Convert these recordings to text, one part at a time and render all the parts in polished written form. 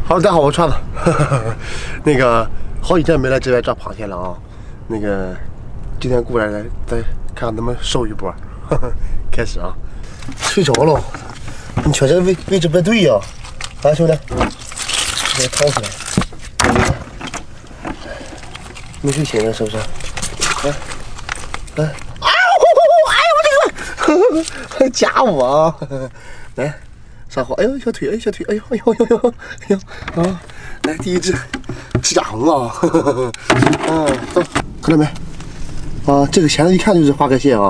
好，大家好，我串子。那个好几天没来这边抓螃蟹了啊。那个今天过来再看看能不能收一波。开始啊，睡着了。你确实位置不对呀、啊，兄弟，给它掏出来。没睡醒呢，是不是？哎呦我的个！夹我啊！来。上火，哎呦小腿，哎小腿，哎呦哎呦哎呦哎呦啊！来第一只指甲红啊，走，看到没？啊，这个钳子一看就是花盖蟹啊！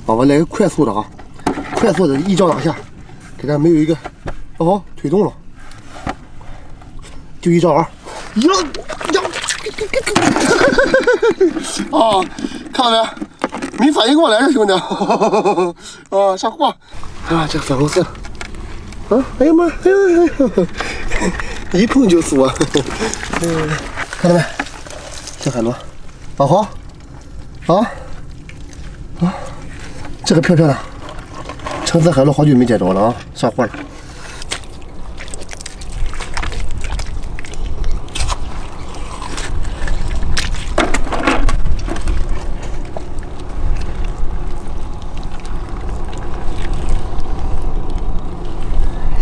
啊，我来个快速的啊，快速的一招拿下，给它没有一个，哦，腿动了，就一招啊！呀，啊，看到没？没反应过来，这兄弟啊，上货啊，这粉红色。啊！哎呀妈！哎呦哎呦！一碰就缩。看到没？小海螺，老黄，这个漂亮，橙色海螺好久没捡着了啊，上货了。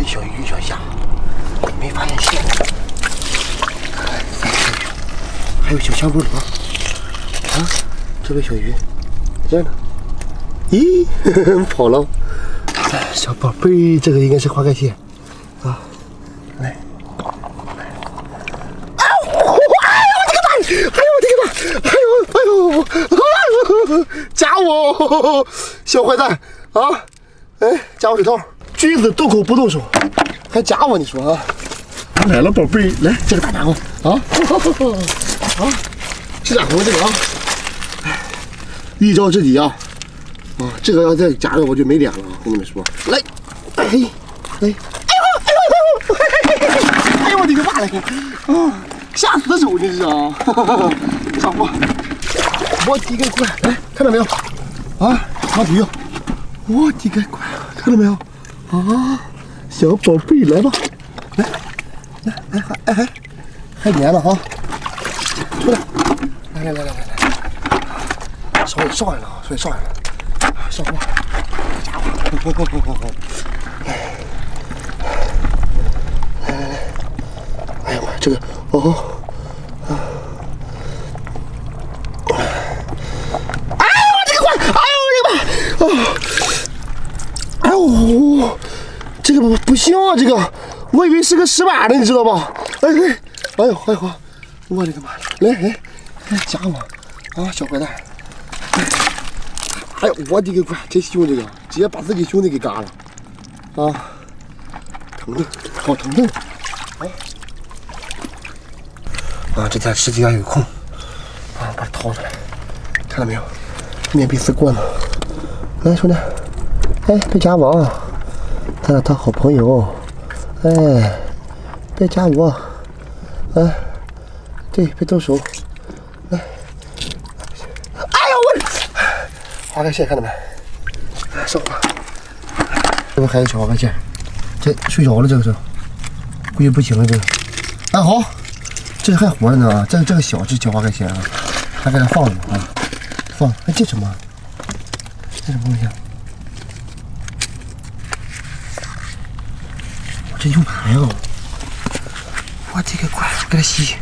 小鱼小虾，没发现蟹，还有小香菠萝啊！这位小鱼在这呢，咦，跑了！小宝贝，这个应该是花盖蟹啊！来，哎呦我的个妈！哎呦，夹我，小坏蛋啊！哎，夹我手套。君子动口不动手，还夹我？你说啊？来了，宝贝，来这个大家伙啊！指甲红这个啊，一招制敌啊！啊，这个要再夹着我就没脸了啊！跟你们说，来，哎，哎呦我的个妈嘞！啊，吓死手这是啊！上货，我的个乖！来，看到没有？啊，长腿，我的个乖！看到没有？啊，小宝贝，来吧，来，还黏了哈，出来，来，稍微上来了啊，上来了，上货，来，哎呀妈，这个哦，哎呦我这个乖，哎呦我这个妈，哎呦。这个不行啊！这个，我以为是个石板呢，你知道吧？哎呦，我的个妈！来，夹我啊，小坏蛋！哎呦，我的个乖，真凶！这个直接把自己兄弟给嘎了啊！疼，好疼啊！这天实际上有空啊，把它掏出来，看到没有？面壁思过呢。来，兄弟，哎，别夹我啊！咱俩当好朋友，哎，别夹我，哎，对，别动手，哎，哎呦我，花盖蟹看到没？上吧，这边还有小花盖蟹，这睡着了，这个是，估计不行了这个。哎好，这还活着呢啊，这个小只小花盖蟹啊，还给它放着啊，放，哎这什么？这什么东西啊？这 U 盘呀！我这个乖，给它吸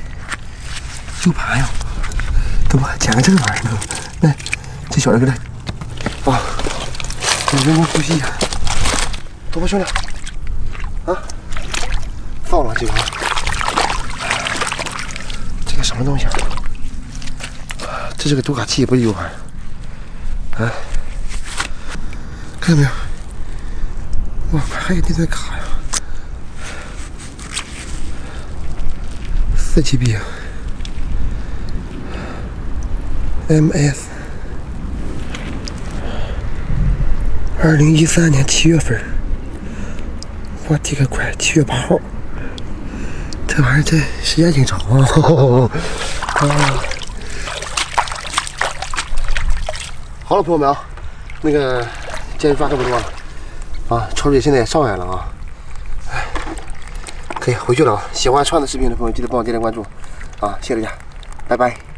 U 盘呀！等我捡个这个玩意儿呢。来，这小人给它啊，人工呼吸呀！走吧，兄弟啊，放了这个，这个什么东西啊？这是个读卡器，不是 U 盘啊？看到没有？哇，还有那段卡呀！4GB MS 2013年7月份，我的个乖，7月8号，这玩意儿这时间挺长啊！好了，朋友们啊，那个今天抓这么多了啊，抽水现在也上来了啊，可以回去了啊！喜欢川的视频的朋友，记得帮我点点关注啊！谢谢大家，拜拜。